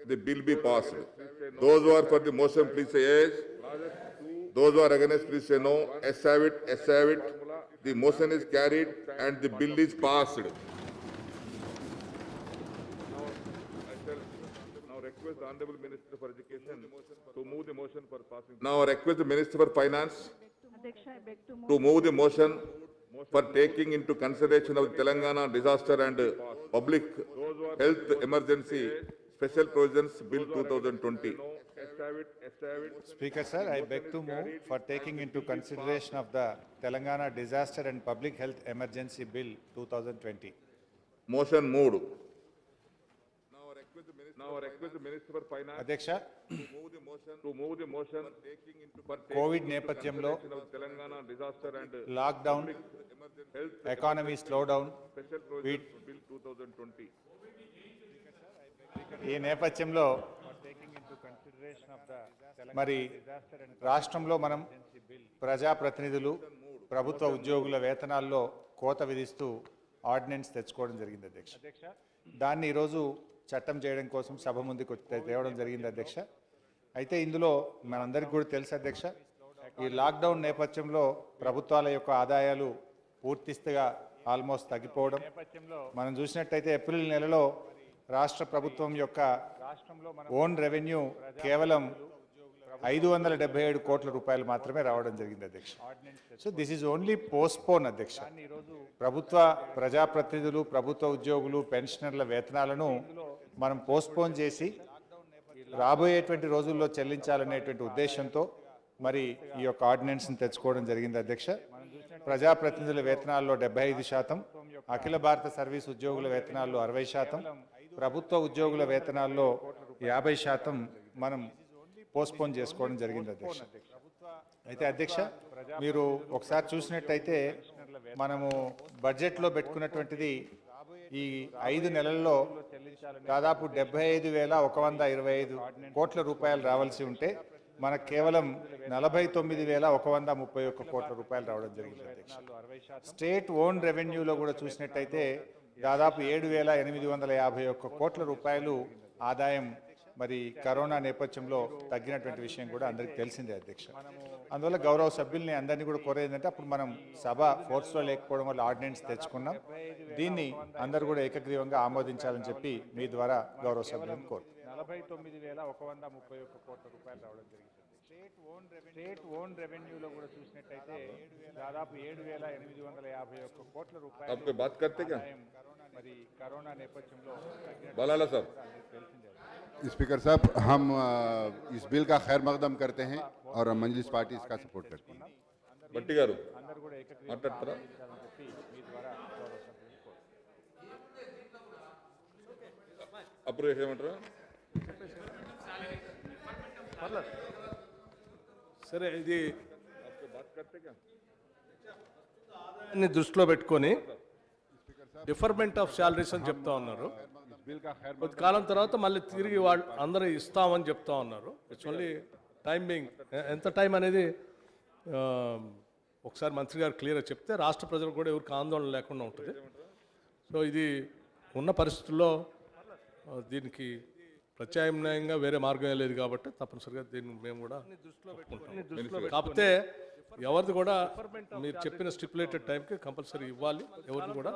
the bill be passed. Those who are for the motion, please say yes. Those who are against, please say no. Yes have it, yes have it. The motion is carried and the bill is passed. Now request the Honorable Minister for Education to move the motion for passing. Now request the Minister for Finance to move the motion for taking into consideration of the Telangana Disaster and Public Health Emergency Special Provisions Bill 2020. Speaker sir, I beg to move for taking into consideration of the Telangana Disaster and Public Health Emergency Bill 2020. Motion moved. Now request the Minister for Finance Adhyaksha, to move the motion for taking COVID into నేపథ్యంలో consideration of Telangana Disaster and lockdown, economy slowdown, Special Provisions Bill 2020. ఈ నేపథ్యంలో మరి రాష్ట్రంలో మనం ప్రజాప్రతినిధులు ప్రభుత్వ ఉద్యోగుల వేతనాల్లో కోత విధిస్తూ ఆర్డినెన్స్ తెచ్చుకోవడం జరిగింది అధ్యక్ష. దాన్ని ఈరోజు చట్టం చేయడం కోసం సభ ముందుకు తేవడం జరిగింది అధ్యక్ష. అయితే ఇందులో మనందరికీ కూడా తెలుసు అధ్యక్ష, ఈ లాక్డౌన్ నేపథ్యంలో ప్రభుత్వాల యొక్క ఆదాయాలు పూర్తిగా ఆల్మోస్ట్ తగ్గిపోవడం మనం చూసినట్టయితే ఏప్రిల్ నెలలో రాష్ట్ర ప్రభుత్వం యొక్క ఓన్ రెవెన్యూ కేవలం 577 కోట్ల రూపాయలు మాత్రమే రావడం జరిగింది అధ్యక్ష. So this is only postpone అధ్యక్ష. ప్రభుత్వ ప్రజాప్రతినిధులు, ప్రభుత్వ ఉద్యోగులు, పెన్షనర్ల వేతనాలను మనం పోస్ట్పోన్ చేసి రాబోయేటువంటి రోజుల్లో చెల్లించాలనేటువంటి ఉద్దేశంతో మరి ఈ యొక్క ఆర్డినెన్స్ని తెచ్చుకోవడం జరిగింది అధ్యక్ష. ప్రజాప్రతినిధుల వేతనాల్లో 75%, అఖిల భారత సర్వీస్ ఉద్యోగుల వేతనాల్లో 60%, ప్రభుత్వ ఉద్యోగుల వేతనాల్లో 50% మనం పోస్ట్పోన్ చేసుకోవడం జరిగింది అధ్యక్ష. అయితే అధ్యక్ష, మీరు ఒకసారి చూసినట్టయితే మనము బడ్జెట్లో పెట్టుకున్నటువంటిది ఈ 5 నెలల్లో దాదాపు 75,125 కోట్ల రూపాయలు రావాల్సి ఉంటే మనకు కేవలం 49,131 కోట్ల రూపాయలు రావడం జరిగింది అధ్యక్ష. స్టేట్ ఓన్ రెవెన్యూలో కూడా చూసినట్టయితే దాదాపు 7,851 కోట్ల రూపాయలు ఆదాయం మరి కరోనా నేపథ్యంలో తగ్గినటువంటి విషయం కూడా అందరికీ తెలిసిందే అధ్యక్ష. అందువల్ల గౌరవ సభ్యుల్ని అందరినీ కూడా కోరేదంటే అప్పుడు మనం సభ ఫోర్స్లో లేకపోవడం వల్ల ఆర్డినెన్స్ తెచ్చుకున్నాం. దీన్ని అందరూ కూడా ఏకగ్రీవంగా ఆమోదించాలని చెప్పి మీ ద్వారా గౌరవ సభ్యులను కోరుతున్నాం. 49,131 కోట్ల రూపాయలు రావడం జరిగింది. స్టేట్ ఓన్ రెవెన్యూలో కూడా చూసినట్టయితే దాదాపు 7,851 కోట్ల రూపాయలు మరి కరోనా నేపథ్యంలో बलाला साहब, स्पीकर साहब, हम इस बिल का खैर मकदम करते हैं और मंजलिस पार्टी इसका सपोर्ट करती है. बट्टी गारू మాట్లాడతారా? అప్రూవ్ చేయమంటారా? సరే, ఇది దృష్టిలో పెట్టుకొని డిఫర్మెంట్ ఆఫ్ శాలరీస్ అని చెప్తా ఉన్నారు. కొద్ది కాలం తర్వాత మళ్ళీ తిరిగి వాళ్ళు అందరూ ఇస్తామని చెప్తా ఉన్నారు. ఇట్స్ ఓన్లీ టైమింగ్, ఎంత టైం అనేది ఒకసారి మంత్రి గారు క్లియర్గా చెప్తే రాష్ట్ర ప్రజలు కూడా ఎవరికి ఆందోళన లేకుండా ఉంటుంది. సో ఇది ఉన్న పరిస్థితుల్లో దీనికి ప్రత్యామ్నాయంగా వేరే మార్గం లేదు కాబట్టి తప్పనిసరిగా దీన్ని మేము కూడా కాకపోతే ఎవరిది కూడా మీరు చెప్పిన స్టిపులేటెడ్ టైంకి కంపల్సరీ ఇవ్వాలి. ఎవరిని కూడా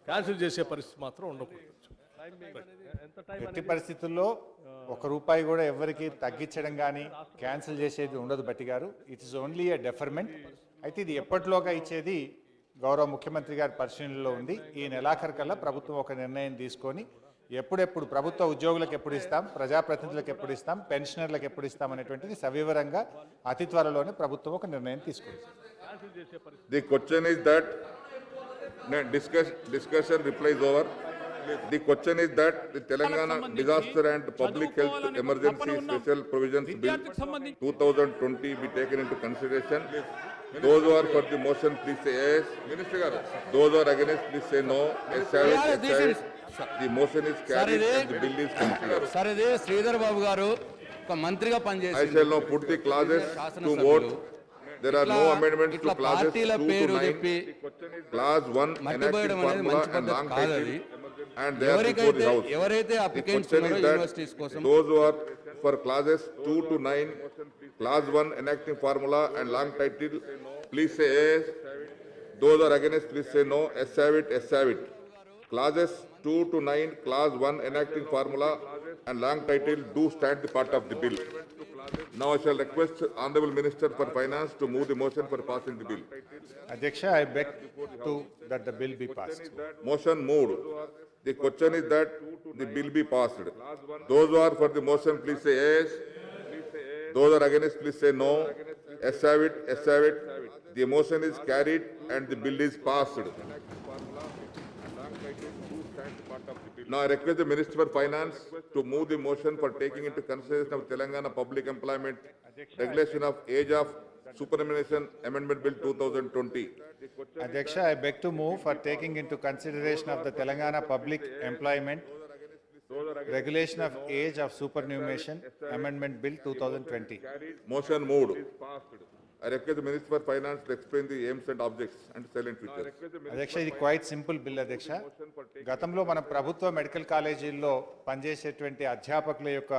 క్యాన్సిల్ చేసే పరిస్థితి మాత్రం ఉండకూడదు. ఎట్టి పరిస్థితుల్లో ₹1 కూడా ఎవరికి తగ్గించడం కానీ క్యాన్సిల్ చేసేది ఉండదు బట్టి గారు. ఇట్ ఈస్ ఓన్లీ ఏ డెఫర్మెంట్. అయితే ఇది ఎప్పటిలోగా ఇచ్చేది గౌరవ ముఖ్యమంత్రి గారి పరిశీలనలో ఉంది. ఈ నెలాఖరు కల్లా ప్రభుత్వం ఒక నిర్ణయం తీసుకొని ఎప్పుడెప్పుడు ప్రభుత్వ ఉద్యోగులకు ఎప్పుడు ఇస్తాం, ప్రజాప్రతినిధులకు ఎప్పుడు ఇస్తాం, పెన్షనర్లకు ఎప్పుడు ఇస్తాం అనేటువంటిది సవివరంగా అతి త్వరలోనే ప్రభుత్వం ఒక నిర్ణయం తీసుకుంది. The question is that discussion reply is over. The question is that the Telangana Disaster and Public Health Emergency Special Provisions Bill 2020 be taken into consideration. Those who are for the motion, please say yes. Those who are against, please say no. The motion is carried and the bill is considered. Sir, ఇది శ్రీధర్ బాబు గారు ఒక మంత్రిగా పనిచేశారు. I shall now put the clauses to vote. There are no amendments to clauses 2 to 9. Clause 1 enacting formula and long title and they are before the house. ఎవరైతే The applicants question ఉన్నారో is that universities కోసం those who are for classes 2 to 9, class 1 enacting formula and long title, please say yes. Those are against, please say no. Yes have it, yes have it. Classes 2 to 9, class 1 enacting formula and long title do stand the part of the bill. Now I shall request Honorable Minister for Finance to move the motion for passing the bill. Adhyaksha, I beg that the bill be passed. Motion moved. The question is that the bill be passed. Those who are for the motion, please say yes. Those are against, please say no. Yes have it, yes have it. The motion is carried and the bill is passed. Now I request the Minister for Finance to move the motion for taking into consideration of Telangana Public Employment Regulation of Age of Superannuation Amendment Bill 2020. Adhyaksha, I beg to move for taking into consideration of the Telangana Public Employment Regulation of Age of Superannuation Amendment Bill 2020. Motion moved. I request the Minister for Finance to explain the aims and objects and silent features. అధ్యక్ష, ఇది quite simple bill అధ్యక్ష. గతంలో మన ప్రభుత్వ medical కాలేజీల్లో పనిచేసేటువంటి అధ్యాపకుల యొక్క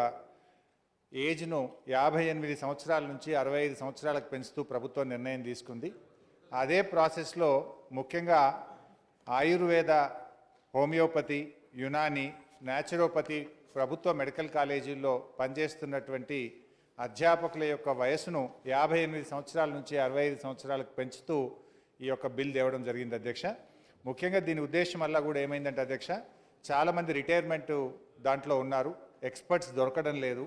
ఏజ్ను 58 సంవత్సరాల నుంచి 65 సంవత్సరాలకు పెంచుతూ ప్రభుత్వం నిర్ణయం తీసుకుంది. అదే ప్రాసెస్లో ముఖ్యంగా ఆయుర్వేద, హోమియోపతి, యునాని, న్యాచురోపతి ప్రభుత్వ మెడికల్ కాలేజీల్లో పనిచేస్తున్నటువంటి అధ్యాపకుల యొక్క వయసును 58 సంవత్సరాల నుంచి 65 సంవత్సరాలకు పెంచుతూ ఈ యొక్క బిల్ తేవడం జరిగింది అధ్యక్ష. ముఖ్యంగా దీని ఉద్దేశం వల్ల కూడా ఏమైందంటే అధ్యక్ష, చాలామంది రిటైర్మెంట్ దాంట్లో ఉన్నారు, ఎక్స్పర్ట్స్ దొరకడం లేదు.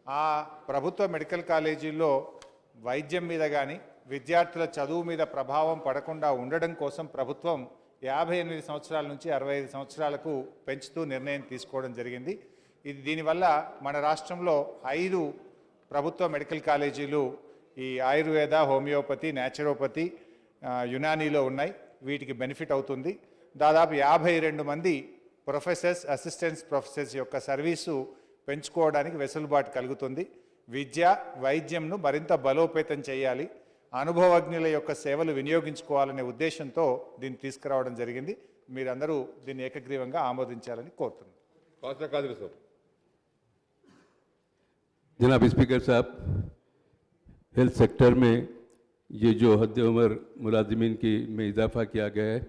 ఆ ప్రభుత్వ మెడికల్ కాలేజీల్లో వైద్యం మీద కానీ విద్యార్థుల చదువు మీద ప్రభావం పడకుండా ఉండడం కోసం ప్రభుత్వం 58 సంవత్సరాల నుంచి 65 సంవత్సరాలకు పెంచుతూ నిర్ణయం తీసుకోవడం జరిగింది. ఇది దీనివల్ల మన రాష్ట్రంలో 5 ప్రభుత్వ మెడికల్ కాలేజీలు ఈ ఆయుర్వేద, హోమియోపతి, న్యాచురోపతి, యునానీలో ఉన్నాయి. వీటికి బెనిఫిట్ అవుతుంది. దాదాపు 52 మంది ప్రొఫెసర్స్, అసిస్టెంట్స్ ప్రొఫెసర్స్ యొక్క సర్వీసు పెంచుకోవడానికి వెసులుబాటు కలుగుతుంది. విద్య, వైద్యంను మరింత బలోపేతం చేయాలి, అనుభవజ్ఞుల యొక్క సేవలు వినియోగించుకోవాలనే ఉద్దేశంతో దీన్ని తీసుకురావడం జరిగింది. మీరందరూ దీన్ని ఏకగ్రీవంగా ఆమోదించాలని కోరుతున్నాను. जनाब स्पीकर साहब, हेल्थ सेक्टर में ये जो हद उम्र मुलाजिमीन की में इजाफ़ा किया गया है,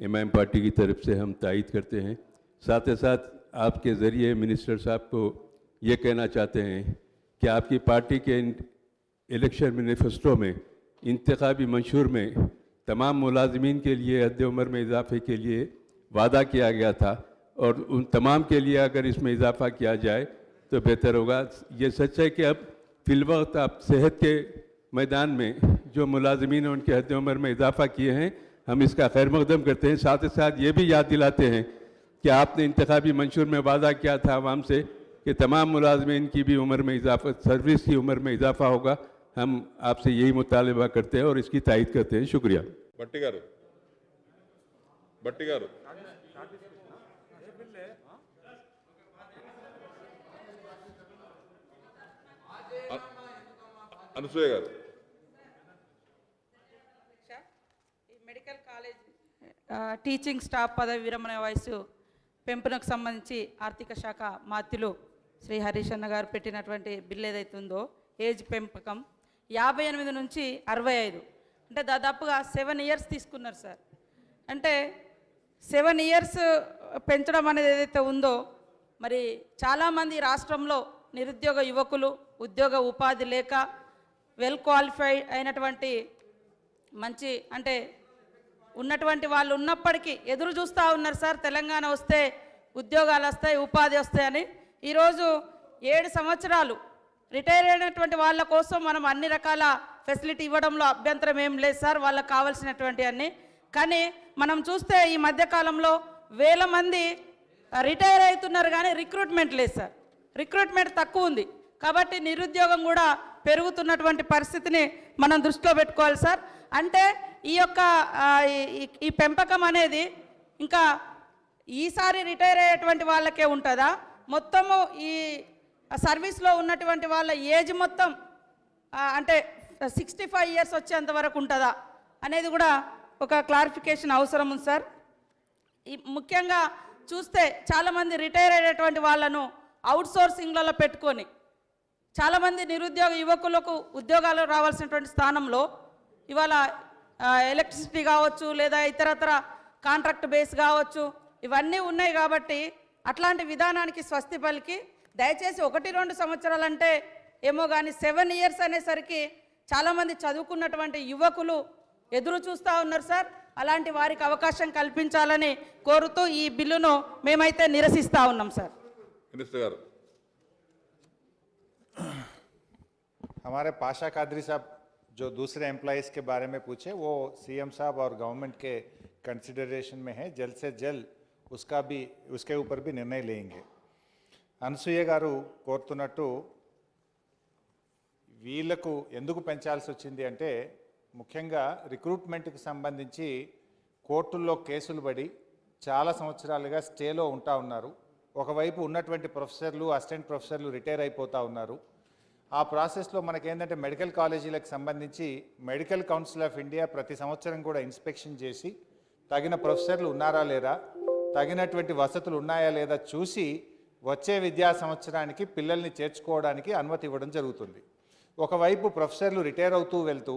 एमआईएम पार्टी की तरफ से हम तायद करते हैं। साथ ही साथ आपके ज़रिए मिनिस्टर साहब को ये कहना चाहते हैं कि आपकी पार्टी के इलेक्शन मैनिफेस्टो में, इंतखाबी मंशूर में तमाम मुलाजिमीन के लिए हद उम्र में इजाफ़े के लिए वादा किया गया था और उन तमाम के लिए अगर इसमें इजाफ़ा किया जाए तो बेहतर होगा। ये सच है कि अब फिलवक्त आप सेहत के मैदान में जो मुलाजिमीन हैं उनके हद उम्र में इजाफ़ा किए हैं, हम इसका खैर मकदम करते हैं। साथ ही साथ ये भी याद दिलाते हैं कि आपने इंतखाबी मंशूर में वादा किया था आवाम से कि तमाम मुलाजिमीन की भी उम्र में इजाफा, सर्विस की उम्र में इजाफा होगा। हम आपसे यही मुतालबा करते हैं और इसकी तायद करते हैं। शुक्रिया। भट्टी गारू అనసూయ గారు. మెడికల్ కాలేజ్ టీచింగ్ స్టాఫ్ పదవి విరమణ వయసు పెంపునకు సంబంధించి ఆర్థిక శాఖ మాత్యులు శ్రీ హరీష్ అన్న గారు పెట్టినటువంటి బిల్ ఏదైతుందో ఏజ్ పెంపకం 58 నుంచి 65 అంటే దాదాపుగా 7 ఇయర్స్ తీసుకున్నారు సార్. అంటే 7 ఇయర్స్ పెంచడం అనేది ఏదైతే ఉందో, మరి చాలామంది రాష్ట్రంలో నిరుద్యోగ యువకులు, ఉద్యోగ ఉపాధి లేక వెల్ క్వాలిఫైడ్ అయినటువంటి మంచి అంటే ఉన్నటువంటి వాళ్ళు ఉన్నప్పటికీ ఎదురు చూస్తూ ఉన్నారు సార్, తెలంగాణ వస్తే ఉద్యోగాలు వస్తాయి, ఉపాధి వస్తాయని. ఈరోజు 7 సంవత్సరాలు రిటైర్ అయినటువంటి వాళ్ళ కోసం మనం అన్ని రకాల ఫెసిలిటీ ఇవ్వడంలో అభ్యంతరం ఏం లేదు సార్, వాళ్ళకి కావాల్సినటువంటి అన్ని. కానీ మనం చూస్తే ఈ మధ్యకాలంలో వేల మంది రిటైర్ అవుతున్నారు కానీ రిక్రూట్మెంట్ లేదు సార్, రిక్రూట్మెంట్ తక్కువ ఉంది. కాబట్టి నిరుద్యోగం కూడా పెరుగుతున్నటువంటి పరిస్థితిని మనం దృష్టిలో పెట్టుకోవాలి సార్. అంటే ఈ యొక్క ఈ పెంపకం అనేది ఇంకా ఈసారి రిటైర్ అయ్యేటువంటి వాళ్ళకే ఉంటుందా, మొత్తము ఈ సర్వీస్లో ఉన్నటువంటి వాళ్ళ ఏజ్ మొత్తం అంటే 65 ఇయర్స్ వచ్చేంత వరకు ఉంటుందా అనేది కూడా ఒక క్లారిఫికేషన్ అవసరం ఉంది సార్. ముఖ్యంగా చూస్తే చాలామంది రిటైర్ అయ్యేటువంటి వాళ్ళను అవుట్సోర్సింగ్లలో పెట్టుకొని చాలామంది నిరుద్యోగ యువకులకు ఉద్యోగాలు రావాల్సినటువంటి స్థానంలో ఇవాళ ఎలక్ట్రిసిటీ కావచ్చు లేదా ఇతరత్ర కాంట్రాక్ట్ బేస్ కావచ్చు ఇవన్నీ ఉన్నాయి కాబట్టి అట్లాంటి విధానానికి స్వస్తి పలికి దయచేసి 1-2 సంవత్సరాలంటే ఏమో కానీ 7 ఇయర్స్ అనేసరికి చాలామంది చదువుకున్నటువంటి యువకులు ఎదురు చూస్తూ ఉన్నారు సార్. అలాంటి వారికి అవకాశం కల్పించాలని కోరుతూ ఈ బిల్లును మేమైతే నిరసిస్తూ ఉన్నాం సార్. మినిస్టర్ గారు. हमारे पाशा कादरी साहब जो दूसरे एम्प्लॉयज़ के बारे में पूछे वो सीएम साहब और गवर्नमेंट के कंसिडरेशन में है. जल्द से जल्द उसके ऊपर भी निर्णय लेंगे. అనసూయ గారు కోరుతున్నట్టు వీళ్ళకు ఎందుకు పెంచాల్సి వచ్చింది అంటే ముఖ్యంగా రిక్రూట్మెంట్కి సంబంధించి కోర్టుల్లో కేసులు పడి చాలా సంవత్సరాలుగా స్టేలో ఉంటా ఉన్నారు. ఒకవైపు ఉన్నటువంటి ప్రొఫెసర్లు అసిస్టెంట్ ప్రొఫెసర్లు రిటైర్ అయిపోతూ ఉన్నారు. ఆ ప్రాసెస్లో మనకేంటంటే మెడికల్ కాలేజీలకు సంబంధించి మెడికల్ కౌన్సిల్ ఆఫ్ ఇండియా ప్రతి సంవత్సరం కూడా ఇన్స్పెక్షన్ చేసి తగిన ప్రొఫెసర్లు ఉన్నారా లేదా, తగినటువంటి వసతులు ఉన్నాయా లేదా చూసి వచ్చే విద్యా సంవత్సరానికి పిల్లల్ని చేర్చుకోవడానికి అనుమతి ఇవ్వడం జరుగుతుంది. ఒకవైపు ప్రొఫెసర్లు రిటైర్ అవుతూ వెళ్తూ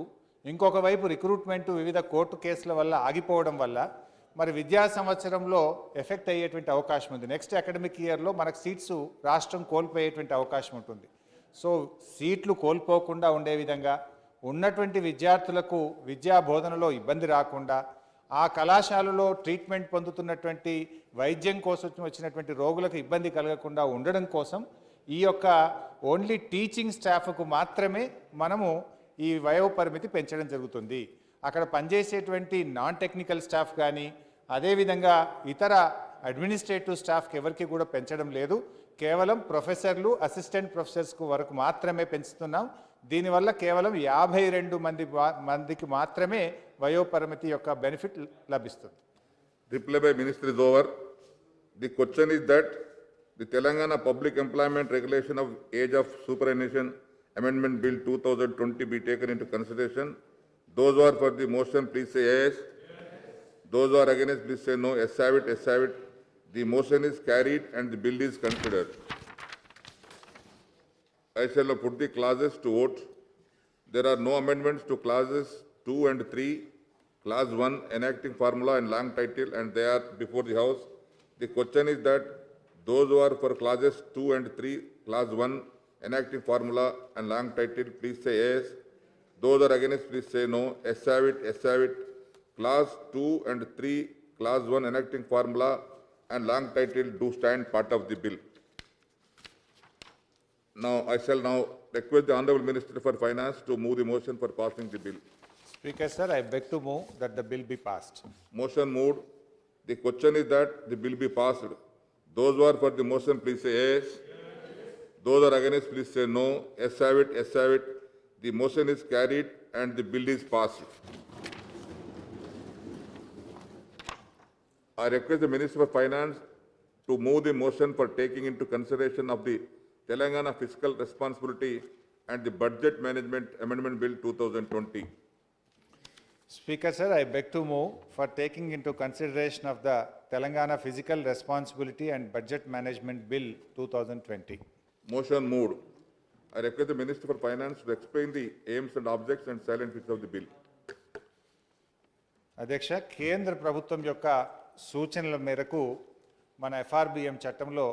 ఇంకొక వైపు రిక్రూట్మెంట్ వివిధ కోర్టు కేసుల వల్ల ఆగిపోవడం వల్ల మరి విద్యా సంవత్సరంలో ఎఫెక్ట్ అయ్యేటువంటి అవకాశం ఉంది. నెక్స్ట్ అకాడమిక్ ఇయర్లో మనకు సీట్స్ రాష్ట్రం కోల్పోయేటువంటి అవకాశం ఉంటుంది. సో సీట్లు కోల్పోకుండా ఉండే విధంగా ఉన్నటువంటి విద్యార్థులకు విద్యా బోధనలో ఇబ్బంది రాకుండా ఆ కళాశాలలో ట్రీట్మెంట్ పొందుతున్నటువంటి వైద్యం కోసం వచ్చినటువంటి రోగులకు ఇబ్బంది కలగకుండా ఉండడం కోసం ఈ యొక్క ఓన్లీ టీచింగ్ స్టాఫ్కు మాత్రమే మనము ఈ వయోపరిమితి పెంచడం జరుగుతుంది. అక్కడ పనిచేసేటువంటి నాన్ టెక్నికల్ స్టాఫ్ కానీ అదేవిధంగా ఇతర అడ్మినిస్ట్రేటివ్ స్టాఫ్కి ఎవరికి కూడా పెంచడం లేదు. కేవలం ప్రొఫెసర్లు అసిస్టెంట్ ప్రొఫెసర్స్కు వరకు మాత్రమే పెంచుతున్నాం. దీనివల్ల కేవలం 52 మందికి మాత్రమే వయోపరిమితి యొక్క బెనిఫిట్ లభిస్తుంది. Reply by Minister is over. The question is that the Telangana Public Employment Regulation of Age of Superannuation Amendment Bill 2020 be taken into consideration. Those who are for the motion, please say yes. Those who are against, please say no. Yes, have it, yes, have it. The motion is carried and the bill is considered. I shall now put the clauses to vote. There are no amendments to clauses 2 and 3. Clause 1, enacting formula and long title, and they are before the House. The question is that those who are for clauses 2 and 3, clause 1, enacting formula and long title, please say yes. Those are against, please say no. Yes, have it, yes, have it. Clause 2 and 3, clause 1, enacting formula and long title do stand part of the bill. Now, I shall now request the Honorable Minister for Finance to move the motion for passing the bill. Speaker sir, I beg to move that the bill be passed. Motion moved. The question is that the bill be passed. Those who are for the motion, please say yes. Those are against, please say no. Yes, have it, yes, have it. The motion is carried and the bill is passed. I request the Minister for Finance to move the motion for taking into consideration of the Telangana Fiscal Responsibility and the Budget Management Amendment Bill 2020. Speaker sir, I beg to move for taking into consideration of the Telangana Fiscal Responsibility and Budget Management Bill 2020. Motion moved. I request the Minister for Finance to explain the aims and objects and silent features of the bill. అధ్యక్ష, కేంద్ర ప్రభుత్వం యొక్క సూచనల మేరకు మన FRBM చట్టంలో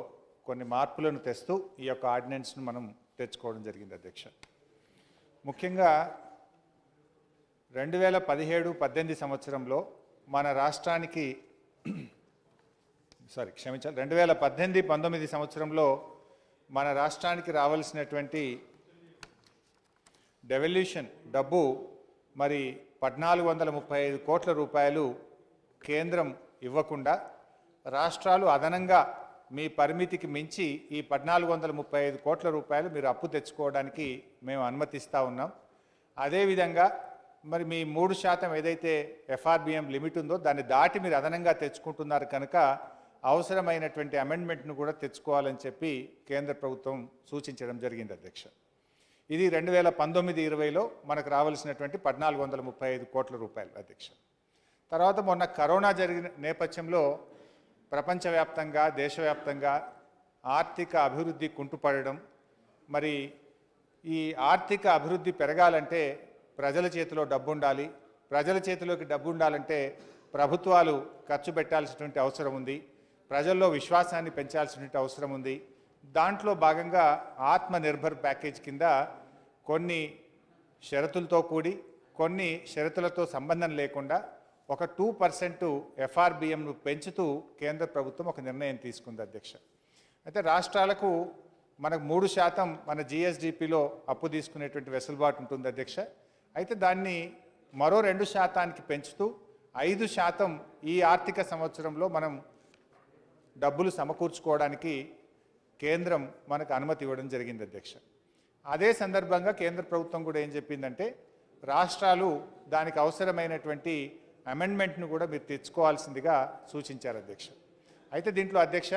కొన్ని మార్పులను తెస్తూ ఈ యొక్క ఆర్డినెన్స్ను మనం తెచ్చుకోవడం జరిగింది అధ్యక్ష. ముఖ్యంగా 2017-18 సంవత్సరంలో మన రాష్ట్రానికి 2018-19 సంవత్సరంలో మన రాష్ట్రానికి రావాల్సినటువంటి డెవల్యూషన్ డబ్బు మరి 1435 కోట్ల రూపాయలు కేంద్రం ఇవ్వకుండా రాష్ట్రాలు అదనంగా మీ పరిమితికి మించి ఈ 1435 కోట్ల రూపాయలు మీరు అప్పు తెచ్చుకోవడానికి మేము అనుమతిస్తూ ఉన్నాం. అదేవిధంగా మరి మీ 3% ఏదైతే FRBM లిమిట్ ఉందో దాన్ని దాటి మీరు అదనంగా తెచ్చుకుంటున్నారు కనుక అవసరమైనటువంటి అమెండ్మెంట్ను కూడా తెచ్చుకోవాలని చెప్పి కేంద్ర ప్రభుత్వం సూచించడం జరిగింది అధ్యక్ష. ఇది 2019-20లో మనకు రావాల్సినటువంటి 1435 కోట్ల రూపాయలు అధ్యక్ష. తర్వాత మొన్న కరోనా జరిగిన నేపథ్యంలో ప్రపంచవ్యాప్తంగా దేశవ్యాప్తంగా ఆర్థిక అభివృద్ధి కుంటుపడడం, మరి ఈ ఆర్థిక అభివృద్ధి పెరగాలంటే ప్రజల చేతిలో డబ్బు ఉండాలి, ప్రజల చేతిలోకి డబ్బు ఉండాలంటే ప్రభుత్వాలు ఖర్చు పెట్టాల్సినటువంటి అవసరం ఉంది, ప్రజల్లో విశ్వాసాన్ని పెంచాల్సినటువంటి అవసరం ఉంది. దాంట్లో భాగంగా ఆత్మనిర్భర్ ప్యాకేజ్ కింద కొన్ని షరతులతో కూడి కొన్ని షరతులతో సంబంధం లేకుండా ఒక 2% ఎఫ్ఆర్బిఎంను పెంచుతూ కేంద్ర ప్రభుత్వం ఒక నిర్ణయం తీసుకుంది అధ్యక్ష. అయితే రాష్ట్రాలకు మనకు 3% మన జిఎస్డిపిలో అప్పు తీసుకునేటువంటి వెసులుబాటు ఉంటుంది అధ్యక్ష. అయితే దాన్ని మరో 2%కి పెంచుతూ 5% ఈ ఆర్థిక సంవత్సరంలో మనం డబ్బులు సమకూర్చుకోవడానికి కేంద్రం మనకు అనుమతి ఇవ్వడం జరిగింది అధ్యక్ష. అదే సందర్భంగా కేంద్ర ప్రభుత్వం కూడా ఏం చెప్పిందంటే రాష్ట్రాలు దానికి అవసరమైనటువంటి అమెండ్మెంట్ను కూడా మీరు తెచ్చుకోవాల్సిందిగా సూచించారు అధ్యక్ష. అయితే దీంట్లో అధ్యక్ష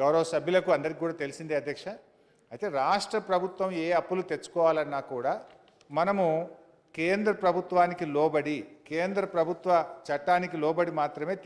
గౌరవ సభ్యులకు అందరికీ కూడా తెలిసిందే అధ్యక్ష. అయితే రాష్ట్ర ప్రభుత్వం ఏ అప్పులు తెచ్చుకోవాలన్నా కూడా మనము కేంద్ర ప్రభుత్వానికి లోబడి కేంద్ర ప్రభుత్వ చట్టానికి లోబడి మాత్రమే